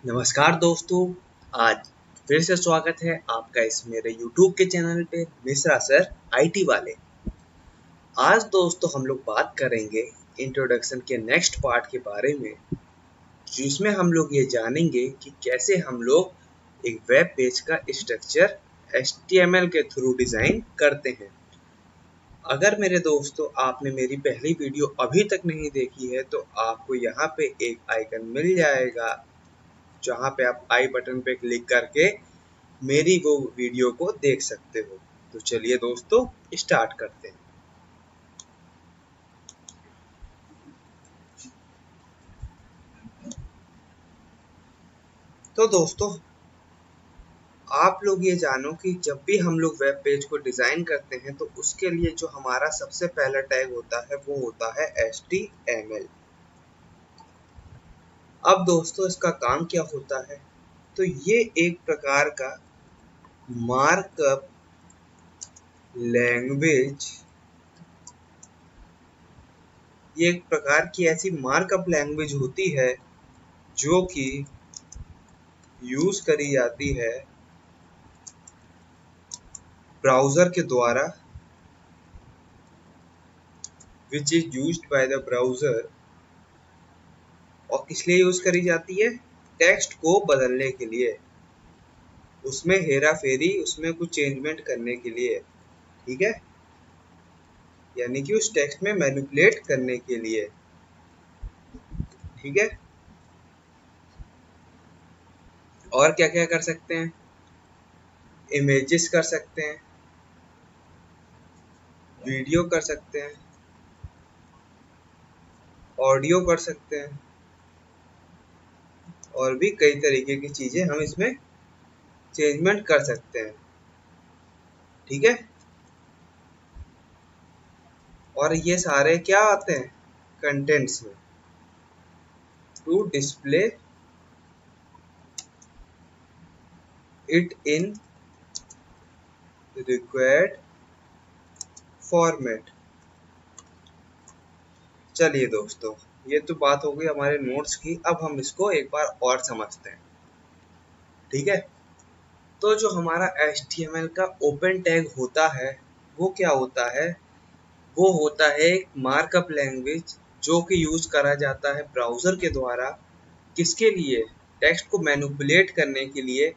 नमस्कार दोस्तों, आज फिर से स्वागत है आपका इस मेरे YouTube के चैनल पे मिश्रा सर IT वाले। आज दोस्तों हम लोग बात करेंगे इंट्रोडक्शन के नेक्स्ट पार्ट के बारे में, जिसमें हम लोग ये जानेंगे कि कैसे हम लोग एक वेब पेज का स्ट्रक्चर HTML के थ्रू डिज़ाइन करते हैं। अगर मेरे दोस्तों आपने मेरी पहली वीडियो अभी तक नहीं देखी है तो आपको यहाँ पे एक आइकन मिल जाएगा, जहाँ पे आप आई बटन पे क्लिक करके मेरी वो वीडियो को देख सकते हो। तो चलिए दोस्तों स्टार्ट करते हैं। तो दोस्तों आप लोग ये जानो कि जब भी हम लोग वेब पेज को डिज़ाइन करते हैं तो उसके लिए जो हमारा सबसे पहला टैग होता है वो होता है HTML। अब दोस्तों इसका काम क्या होता है, तो ये एक प्रकार का मार्कअप लैंग्वेज, ये एक प्रकार की ऐसी मार्कअप लैंग्वेज होती है जो कि यूज करी जाती है ब्राउज़र के द्वारा, which is used by the browser. और किस लिए यूज करी जाती है? टेक्स्ट को बदलने के लिए, उसमें हेरा फेरी, उसमें कुछ चेंजमेंट करने के लिए, ठीक है, यानी कि उस टेक्स्ट में मैनिपुलेट करने के लिए, ठीक है। और क्या क्या कर सकते हैं? इमेजेस कर सकते हैं, वीडियो कर सकते हैं, ऑडियो कर सकते हैं, और भी कई तरीके की चीजें हम इसमें चेंजमेंट कर सकते हैं, ठीक है। और ये सारे क्या आते हैं कंटेंट्स में, to display it in required format. चलिए दोस्तों, ये तो बात हो गई हमारे नोट्स की। अब हम इसको एक बार और समझते हैं, ठीक है। तो जो हमारा HTML का ओपन टैग होता है वो क्या होता है? वो होता है एक मार्कअप लैंग्वेज जो कि यूज करा जाता है ब्राउज़र के द्वारा। किसके लिए? टेक्स्ट को मैनिपुलेट करने के लिए।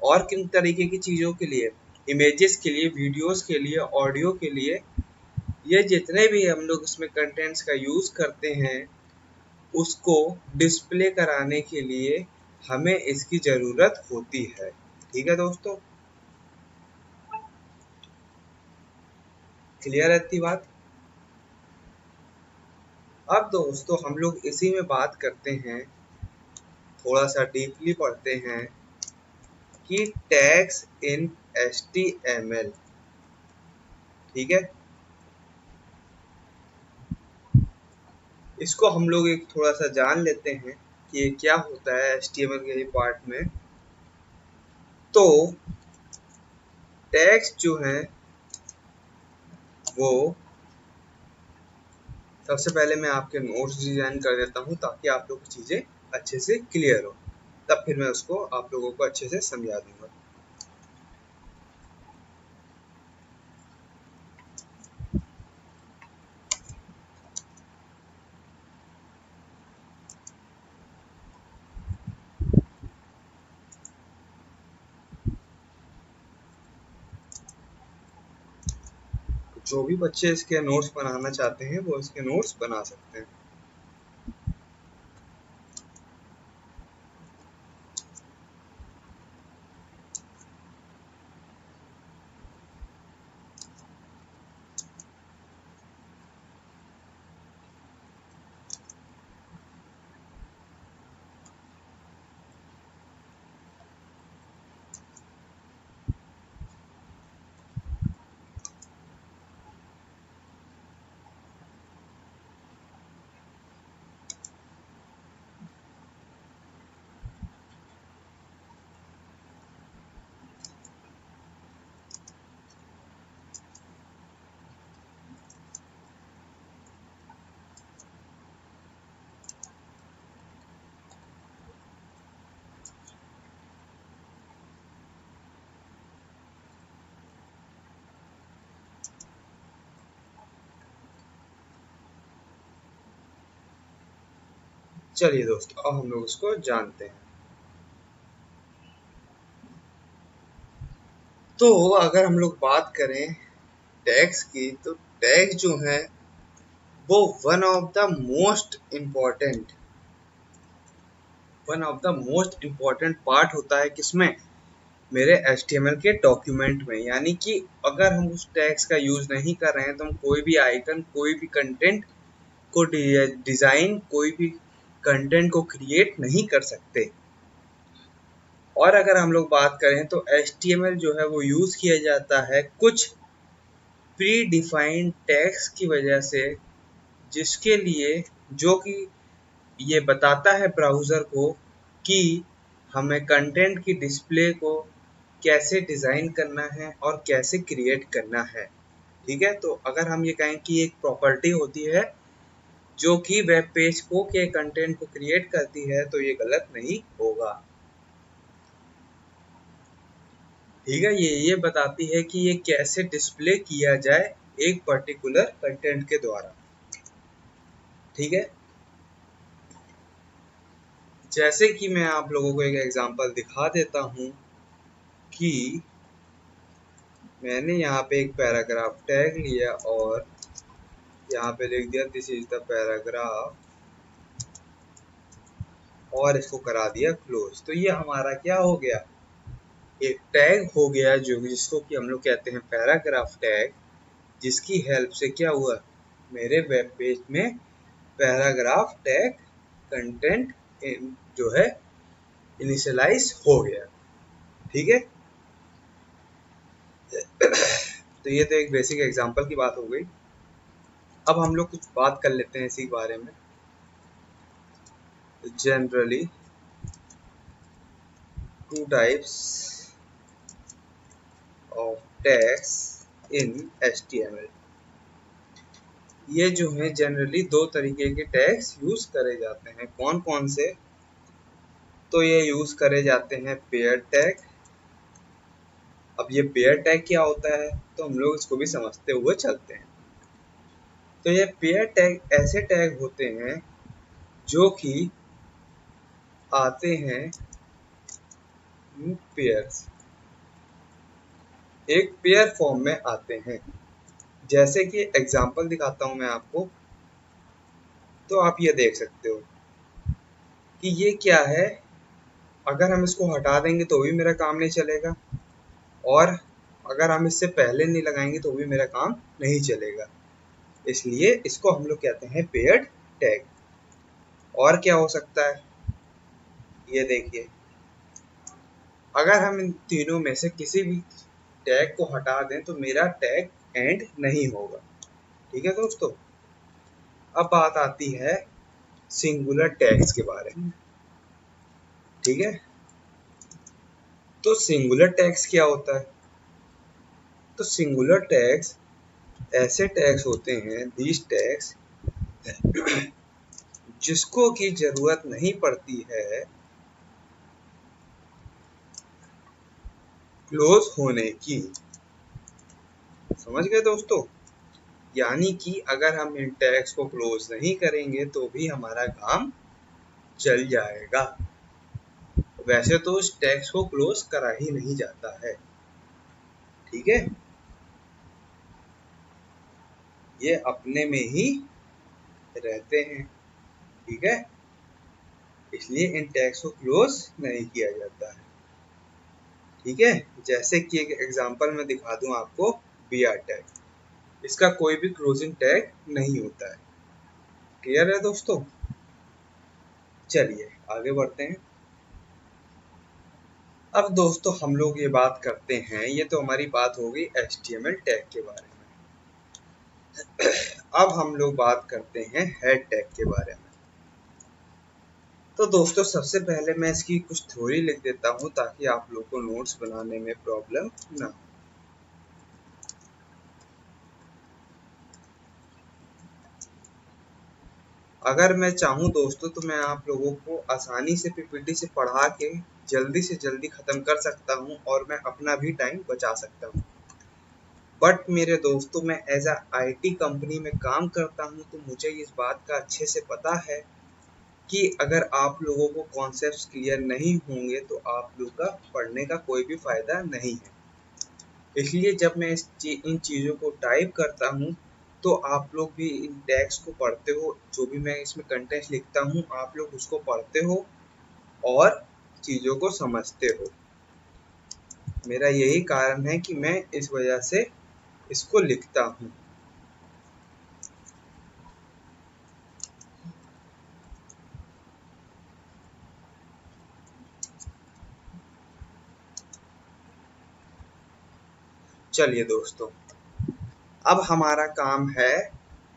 और किन तरीके की चीज़ों के लिए? इमेजेस के लिए, वीडियोस के लिए, ऑडियो के लिए। ये जितने भी हम लोग इसमें कंटेंट्स का यूज़ करते हैं उसको डिस्प्ले कराने के लिए हमें इसकी ज़रूरत होती है, ठीक है दोस्तों। क्लियर है इतनी बात? अब दोस्तों हम लोग इसी में बात करते हैं, थोड़ा सा डीपली पढ़ते हैं कि टैग्स इन HTML, ठीक है। इसको हम लोग एक थोड़ा सा जान लेते हैं कि ये क्या होता है HTML के पार्ट में। तो टैग्स जो हैं वो, सबसे पहले मैं आपके नोट्स डिजाइन कर देता हूँ ताकि आप लोग की चीज़ें अच्छे से क्लियर हो, तब फिर मैं उसको आप लोगों को अच्छे से समझा दूंगा। जो भी बच्चे इसके नोट्स बनाना चाहते हैं वो इसके नोट्स बना सकते हैं। चलिए दोस्तों, अब हम लोग इसको जानते हैं। तो अगर हम लोग बात करें टैग्स की, तो टैग जो है वो one of the most important part होता है किसमें, मेरे HTML के डॉक्यूमेंट में। यानी कि अगर हम उस टैग्स का यूज नहीं कर रहे हैं तो हम कोई भी आइकन, कोई भी कंटेंट को डिजाइन, कोई भी कंटेंट को क्रिएट नहीं कर सकते। और अगर हम लोग बात करें तो HTML जो है वो यूज किया जाता है कुछ प्री डिफाइंड टैग्स की वजह से, जिसके लिए, जो कि ये बताता है ब्राउज़र को कि हमें कंटेंट की डिस्प्ले को कैसे डिज़ाइन करना है और कैसे क्रिएट करना है। ठीक है, तो अगर हम ये कहें कि एक प्रॉपर्टी होती है जो कि वेब पेज को के कंटेंट को क्रिएट करती है, तो ये गलत नहीं होगा। ठीक है, ये बताती है कि ये कैसे डिस्प्ले किया जाए एक पर्टिकुलर कंटेंट के द्वारा। ठीक है, जैसे कि मैं आप लोगों को एक एग्जांपल दिखा देता हूं कि मैंने यहाँ पे एक पैराग्राफ टैग लिया और यहाँ पे लिख दिया दिस इज द पैराग्राफ और इसको करा दिया क्लोज। तो ये हमारा क्या हो गया, एक टैग हो गया जो जिसको कि हम लोग कहते हैं पैराग्राफ टैग, जिसकी हेल्प से क्या हुआ, मेरे वेब पेज में पैराग्राफ टैग कंटेंट जो है इनिशियलाइज हो गया। ठीक है, तो ये तो एक बेसिक एग्जांपल की बात हो गई। अब हम लोग कुछ बात कर लेते हैं इसी बारे में। Generally two types of tags in HTML। ये जो है जनरली दो तरीके के टैग्स यूज करे जाते हैं। कौन कौन से, तो ये यूज करे जाते हैं पेयर टैग। अब ये पेयर टैग क्या होता है, तो हम लोग इसको भी समझते हुए चलते हैं। तो ये पेयर टैग ऐसे टैग होते हैं जो कि आते हैं पेयर्स, एक पेयर फॉर्म में आते हैं। जैसे कि एग्जांपल दिखाता हूं मैं आपको, तो आप ये देख सकते हो कि ये क्या है। अगर हम इसको हटा देंगे तो भी मेरा काम नहीं चलेगा, और अगर हम इससे पहले नहीं लगाएंगे तो भी मेरा काम नहीं चलेगा। इसलिए इसको हम लोग कहते हैं पेयर्ड टैग। और क्या हो सकता है, ये देखिए, अगर हम इन तीनों में से किसी भी टैग को हटा दें तो मेरा टैग एंड नहीं होगा। ठीक है दोस्तों, अब बात आती है सिंगुलर टैग्स के बारे में। ठीक है, तो सिंगुलर टैग्स क्या होता है, तो सिंगुलर टैग्स ऐसे टैग्स होते हैं, दीज टैग्स जिसको की जरूरत नहीं पड़ती है क्लोज होने की। समझ गए दोस्तों, यानी कि अगर हम इन टैग्स को क्लोज नहीं करेंगे तो भी हमारा काम चल जाएगा। वैसे तो इस टैग्स को क्लोज करा ही नहीं जाता है। ठीक है, ये अपने में ही रहते हैं। ठीक है, इसलिए इन टैग्स को क्लोज नहीं किया जाता है। ठीक है, जैसे कि एक एग्जांपल में दिखा दूं आपको, br टैग, इसका कोई भी क्लोजिंग टैग नहीं होता है। क्लियर है दोस्तों, चलिए आगे बढ़ते हैं। अब दोस्तों हम लोग ये बात करते हैं, ये तो हमारी बात हो गई HTML टैग के बारे में। अब हम लोग बात करते हैं हेड टैग के बारे में। तो दोस्तों सबसे पहले मैं इसकी कुछ थ्योरी लिख देता हूँ ताकि आप लोग को नोट्स बनाने में प्रॉब्लम ना हो। अगर मैं चाहूँ दोस्तों तो मैं आप लोगों को आसानी से PPT से पढ़ा के जल्दी से जल्दी ख़त्म कर सकता हूँ और मैं अपना भी टाइम बचा सकता हूँ। बट मेरे दोस्तों, मैं एज IT कंपनी में काम करता हूँ तो मुझे इस बात का अच्छे से पता है कि अगर आप लोगों को कॉन्सेप्ट्स क्लियर नहीं होंगे तो आप लोग का पढ़ने का कोई भी फायदा नहीं है। इसलिए जब मैं इन चीज़ों को टाइप करता हूँ तो आप लोग भी इन टैग्स को पढ़ते हो, जो भी मैं इसमें कंटेंट लिखता हूँ आप लोग उसको पढ़ते हो और चीज़ों को समझते हो। मेरा यही कारण है कि मैं इस वजह से इसको लिखता हूँ। चलिए दोस्तों, अब हमारा काम है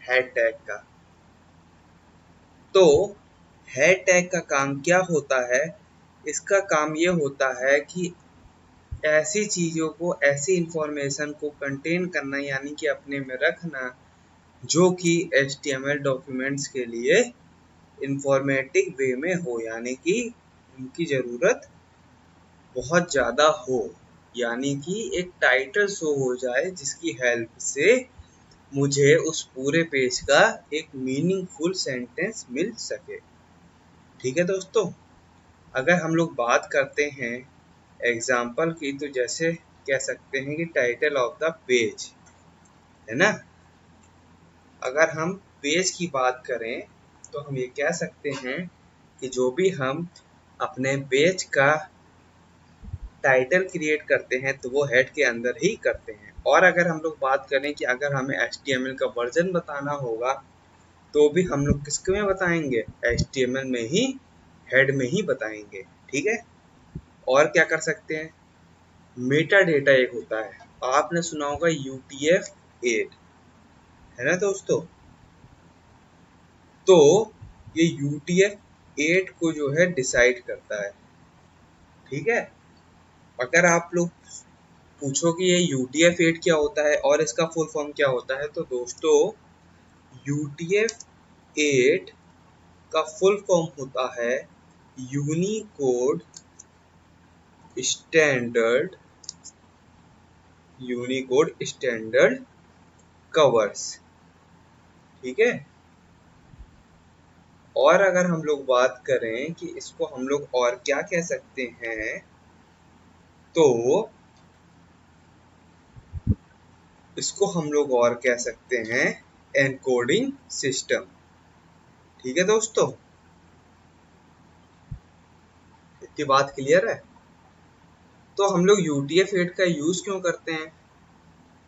हेड टैग का। तो हेड टैग का काम क्या होता है? इसका काम ये होता है कि ऐसी चीज़ों को, ऐसी इंफॉर्मेशन को कंटेन करना, यानी कि अपने में रखना, जो कि HTML डॉक्यूमेंट्स के लिए इंफॉर्मेटिव वे में हो, यानी कि उनकी ज़रूरत बहुत ज़्यादा हो, यानी कि एक टाइटल शो हो जाए जिसकी हेल्प से मुझे उस पूरे पेज का एक मीनिंगफुल सेंटेंस मिल सके। ठीक है दोस्तों, अगर हम लोग बात करते हैं एग्जाम्पल की, तो जैसे कह सकते हैं कि टाइटल ऑफ द पेज, है ना। अगर हम पेज की बात करें तो हम ये कह सकते हैं कि जो भी हम अपने पेज का टाइटल क्रिएट करते हैं तो वो हेड के अंदर ही करते हैं। और अगर हम लोग बात करें कि अगर हमें HTML का वर्जन बताना होगा तो भी हम लोग किसके में बताएंगे? HTML में ही, हेड में ही बताएंगे। ठीक है। और क्या कर सकते हैं? मेटा डेटा एक होता है, आपने सुना होगा UTF-8, है ना दोस्तों। तो ये UTF-8 को जो है डिसाइड करता है। ठीक है। अगर आप लोग पूछो कि ये UTF-8 क्या होता है और इसका फुल फॉर्म क्या होता है, तो दोस्तों UTF-8 का फुल फॉर्म होता है Unicode standard, Unicode standard covers. ठीक है। और अगर हम लोग बात करें कि इसको हम लोग और क्या कह सकते हैं, तो इसको हम लोग और कह सकते हैं एनकोडिंग सिस्टम। ठीक है दोस्तों, इतनी बात क्लियर है। तो हम लोग UTF-8 का यूज क्यों करते हैं?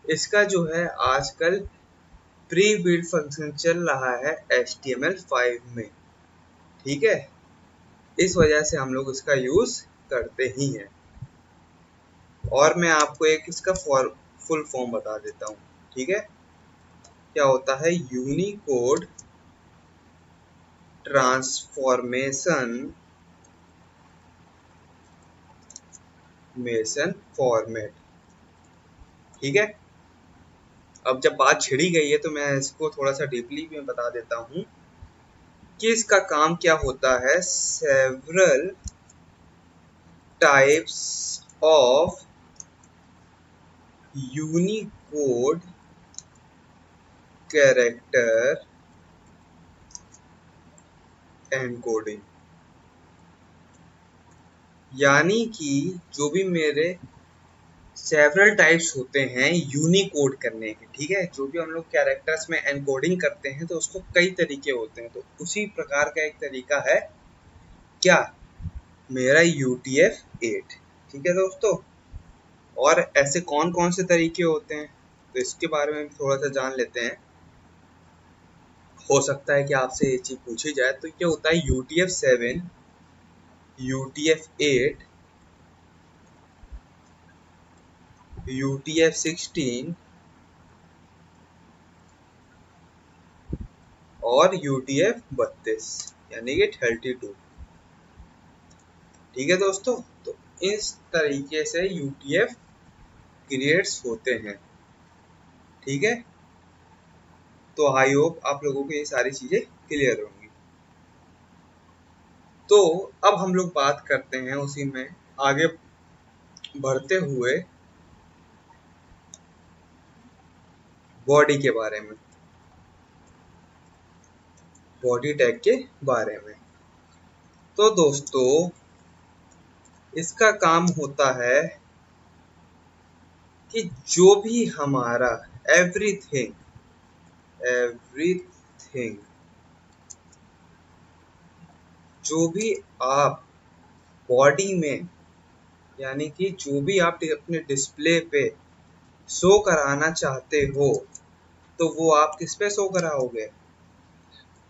इसका जो है आजकल प्री बिल्ड फंक्शन चल रहा है HTML5 में। ठीक है। इस वजह से हम लोग इसका यूज करते ही हैं। और मैं आपको एक इसका फुल फॉर्म बता देता हूँ। ठीक है। क्या होता है? Unicode transformation format. ठीक है। अब जब बात छिड़ी गई है तो मैं इसको थोड़ा सा डीपली में बता देता हूँ कि इसका काम क्या होता है। Several types of Unicode character encoding, यानी कि जो भी मेरे सेवरल टाइप्स होते हैं यूनिकोड करने के। ठीक है। जो भी हम लोग कैरेक्टर्स में एनकोडिंग करते हैं तो उसको कई तरीके होते हैं, तो उसी प्रकार का एक तरीका है क्या? मेरा UTF-8। ठीक है दोस्तों। और ऐसे कौन कौन से तरीके होते हैं तो इसके बारे में भी थोड़ा सा जान लेते हैं। हो सकता है कि आपसे ये चीज पूछी जाए। तो क्या होता है UTF-7, UTF-8, UTF-16 और UTF-32, यानी कि 32। ठीक है दोस्तों। तो इस तरीके से UTF क्रिएट्स होते हैं। ठीक है। तो आई होप आप लोगों को ये सारी चीजें क्लियर होंगी। तो अब हम लोग बात करते हैं उसी में आगे बढ़ते हुए बॉडी के बारे में, बॉडी टैग के बारे में। तो दोस्तों इसका काम होता है कि जो भी हमारा एवरीथिंग एवरीथिंग जो भी आप बॉडी में, यानी कि जो भी आप अपने डिस्प्ले पे शो कराना चाहते हो, तो वो आप किस पे शो कराओगे?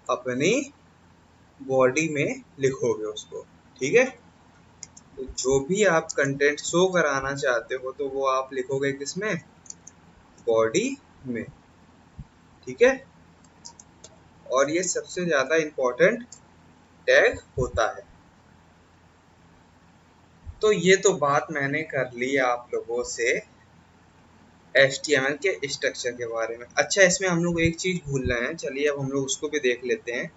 अपनी बॉडी में लिखोगे उसको। ठीक है, तो जो भी आप कंटेंट शो कराना चाहते हो तो वो आप लिखोगे किसमें? बॉडी में। ठीक है, और ये सबसे ज्यादा इम्पोर्टेंट टैग होता है। तो ये तो बात मैंने कर ली आप लोगों से HTML के स्ट्रक्चर के बारे में। अच्छा, इसमें हम लोग एक चीज भूल रहे हैं, चलिए अब हम लोग उसको भी देख लेते हैं।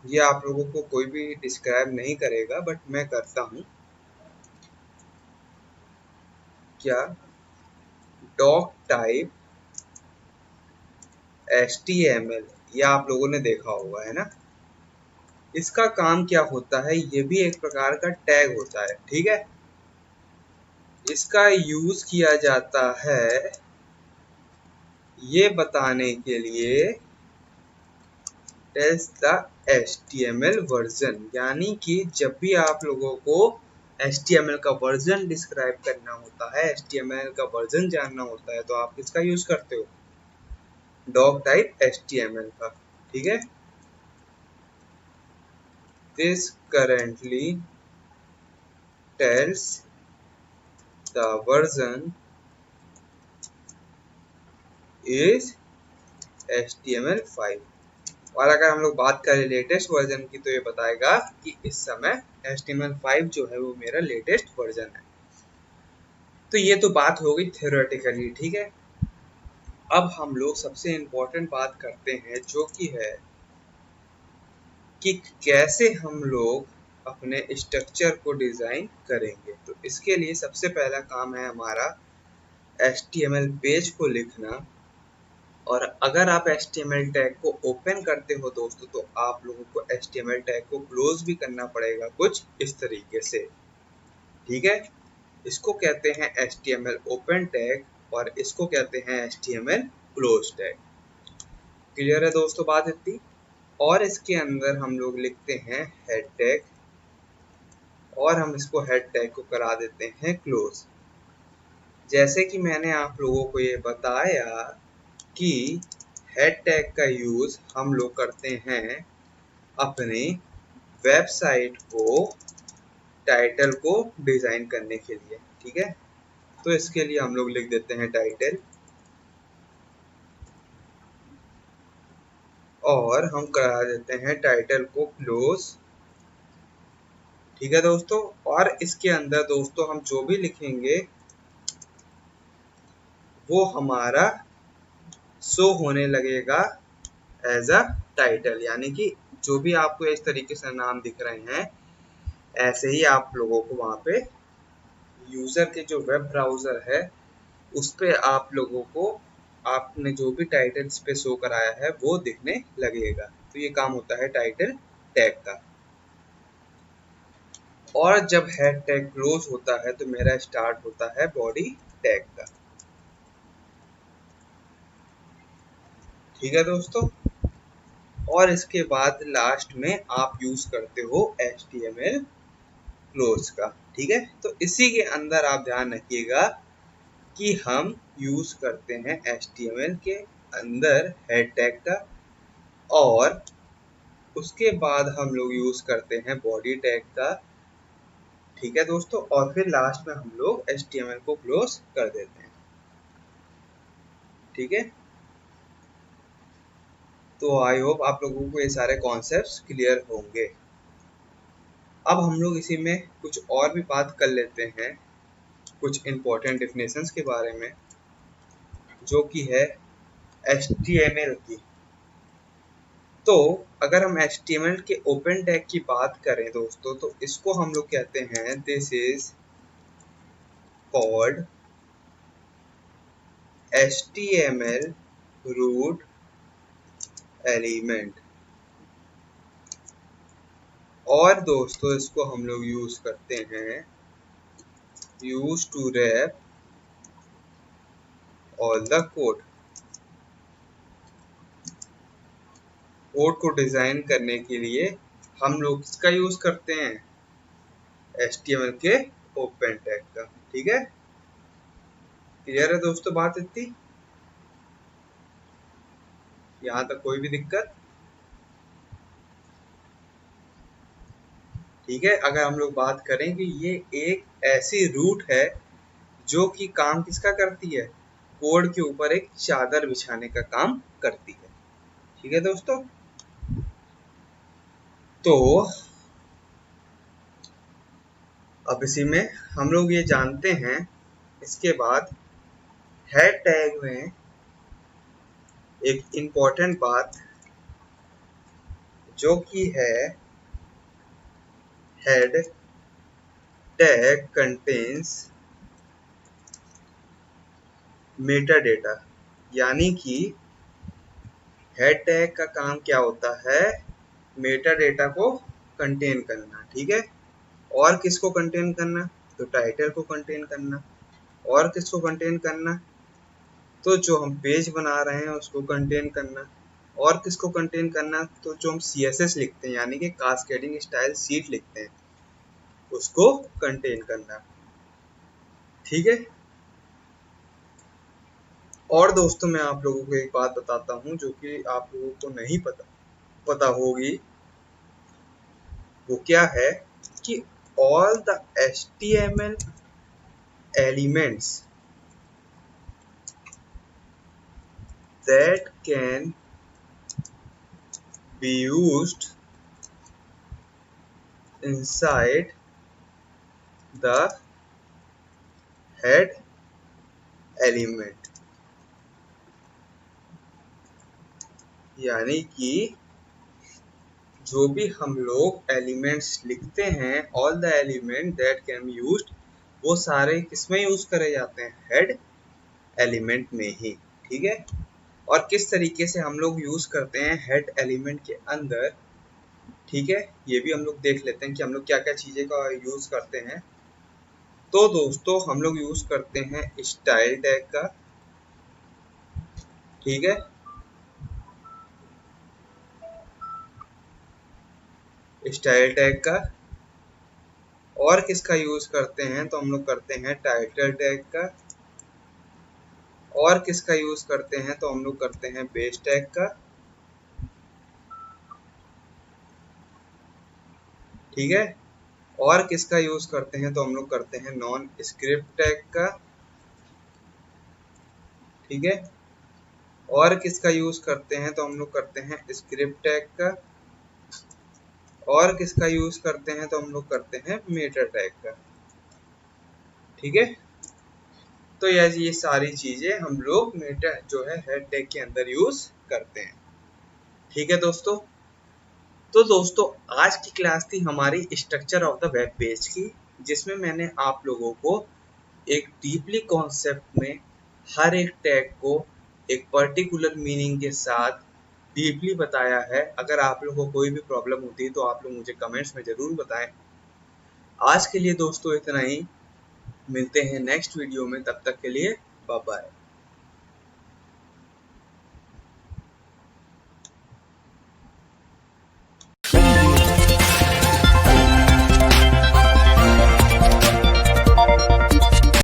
ये आप लोगों को कोई भी डिस्क्राइब नहीं करेगा, बट मैं करता हूँ। क्या डॉक टाइप HTML, ये आप लोगों ने देखा होगा, है ना? इसका काम क्या होता है? ये भी एक प्रकार का टैग होता है। ठीक है, इसका यूज किया जाता है ये बताने के लिए टेस्ट द HTML वर्जन, यानी कि जब भी आप लोगों को HTML का वर्जन डिस्क्राइब करना होता है, HTML का वर्जन जानना होता है, तो आप किसका यूज करते हो? डॉक टाइप HTML का। ठीक है, this currently tells the version is HTML5। और अगर हम लोग बात करें लेटेस्ट वर्जन की, तो ये बताएगा कि इस समय HTML5 जो है वो मेरा लेटेस्ट वर्जन है। तो ये तो बात हो गई थ्योरेटिकली। ठीक है, अब हम लोग सबसे इम्पोर्टेंट बात करते हैं, जो कि है कि कैसे हम लोग अपने स्ट्रक्चर को डिज़ाइन करेंगे। तो इसके लिए सबसे पहला काम है हमारा HTML पेज को लिखना। और अगर आप HTML टैग को ओपन करते हो दोस्तों, तो आप लोगों को HTML टैग को क्लोज भी करना पड़ेगा कुछ इस तरीके से। ठीक है, इसको कहते हैं HTML ओपन टैग और इसको कहते हैं HTML क्लोज टैग। क्लियर है दोस्तों बात इतनी? और इसके अंदर हम लोग लिखते हैं हेड टैग, और हम इसको हेड टैग को करा देते हैं क्लोज। जैसे कि मैंने आप लोगों को ये बताया कि हेड टैग का यूज हम लोग करते हैं अपने वेबसाइट को टाइटल को डिजाइन करने के लिए। ठीक है, तो इसके लिए हम लोग लिख देते हैं टाइटल, और हम करा देते हैं टाइटल को क्लोज। ठीक है दोस्तों, और इसके अंदर दोस्तों हम जो भी लिखेंगे वो हमारा शो होने लगेगा एज अ टाइटल, यानी कि जो भी आपको इस तरीके से नाम दिख रहे हैं, ऐसे ही आप लोगों को वहाँ पे यूजर के जो वेब ब्राउजर है उस पे आप लोगों को आपने जो भी टाइटल्स पे शो कराया है वो दिखने लगेगा। तो ये काम होता है टाइटल टैग का। और जब हेड टैग क्लोज होता है तो मेरा स्टार्ट होता है बॉडी टैग का। ठीक है दोस्तों, और इसके बाद लास्ट में आप यूज करते हो HTML क्लोज का। ठीक है, तो इसी के अंदर आप ध्यान रखिएगा कि हम यूज करते हैं HTML के अंदर हेड टैग का, और उसके बाद हम लोग यूज करते हैं बॉडी टैग का। ठीक है दोस्तों, और फिर लास्ट में हम लोग HTML को क्लोज कर देते हैं। ठीक है, तो आई होप आप लोगों को ये सारे कॉन्सेप्ट्स क्लियर होंगे। अब हम लोग इसी में कुछ और भी बात कर लेते हैं, कुछ इम्पोर्टेंट डेफिनेशंस के बारे में, जो कि है HTML की। तो अगर हम HTML के ओपन टैग की बात करें दोस्तों, तो इसको हम लोग कहते हैं this is called HTML root element. और दोस्तों इसको हम लोग यूज करते हैं use to wrap all the code. Code को डिजाइन करने के लिए हम लोग इसका यूज करते हैं HTML के ओपन टैग का। ठीक है, क्लियर है दोस्तों बात इतनी? यहाँ तक कोई भी दिक्कत? ठीक है, अगर हम लोग बात करें कि ये एक ऐसी रूट है जो कि काम किसका करती है, कोड के ऊपर एक चादर बिछाने का काम करती है। ठीक है दोस्तों, तो अब इसी में हम लोग ये जानते हैं। इसके बाद हेड टैग में एक इम्पॉर्टेंट बात जो कि है head tag contains Meta data, यानी कि हेड टैग का काम क्या होता है, मेटा डेटा को कंटेन करना। ठीक है, और किसको कंटेन करना, तो टाइटल को कंटेन करना। और किसको कंटेन करना, तो जो हम पेज बना रहे हैं उसको कंटेन करना। और किसको कंटेन करना, तो जो हम CSS लिखते हैं यानी कि कास्केडिंग स्टाइल शीट लिखते हैं उसको कंटेन करना। ठीक है, और दोस्तों मैं आप लोगों को एक बात बताता हूँ जो कि आप लोगों को नहीं पता होगी, वो क्या है कि all the HTML elements that can be used inside the head element, यानी कि जो भी हम लोग एलिमेंट्स लिखते हैं, all the element that can be used, वो सारे किसमें यूज करे जाते हैं, हेड एलिमेंट में ही। ठीक है, और किस तरीके से हम लोग यूज करते हैं हेड एलिमेंट के अंदर, ठीक है, ये भी हम लोग देख लेते हैं कि हम लोग क्या क्या चीजें का यूज करते हैं। तो दोस्तों हम लोग यूज करते हैं स्टाइल टैग का। ठीक है, स्टाइल टैग का। और किसका यूज करते हैं, तो हम लोग करते हैं टाइटल टैग का। और किसका यूज करते हैं, तो हम लोग करते हैं बेस टैग का। ठीक है, और किसका यूज करते हैं, तो हम लोग करते हैं नॉन स्क्रिप्ट टैग का। ठीक है, और किसका यूज करते हैं, तो हम लोग करते हैं स्क्रिप्ट टैग का। और किसका यूज करते हैं, तो हम लोग करते हैं मेटा टैग का। ठीक है, तो ये सारी चीजें हम लोग मेटा जो है हेड टैग के अंदर यूज करते हैं। ठीक है दोस्तों, तो दोस्तों आज की क्लास थी हमारी structure of the web page की, जिसमें मैंने आप लोगों को एक डीपली कॉन्सेप्ट में हर एक टैग को एक पर्टिकुलर मीनिंग के साथ डीपली बताया है। अगर आप लोगों को कोई भी प्रॉब्लम होती है तो आप लोग मुझे कमेंट्स में ज़रूर बताएं। आज के लिए दोस्तों इतना ही, मिलते हैं नेक्स्ट वीडियो में, तब तक के लिए बाय बाय।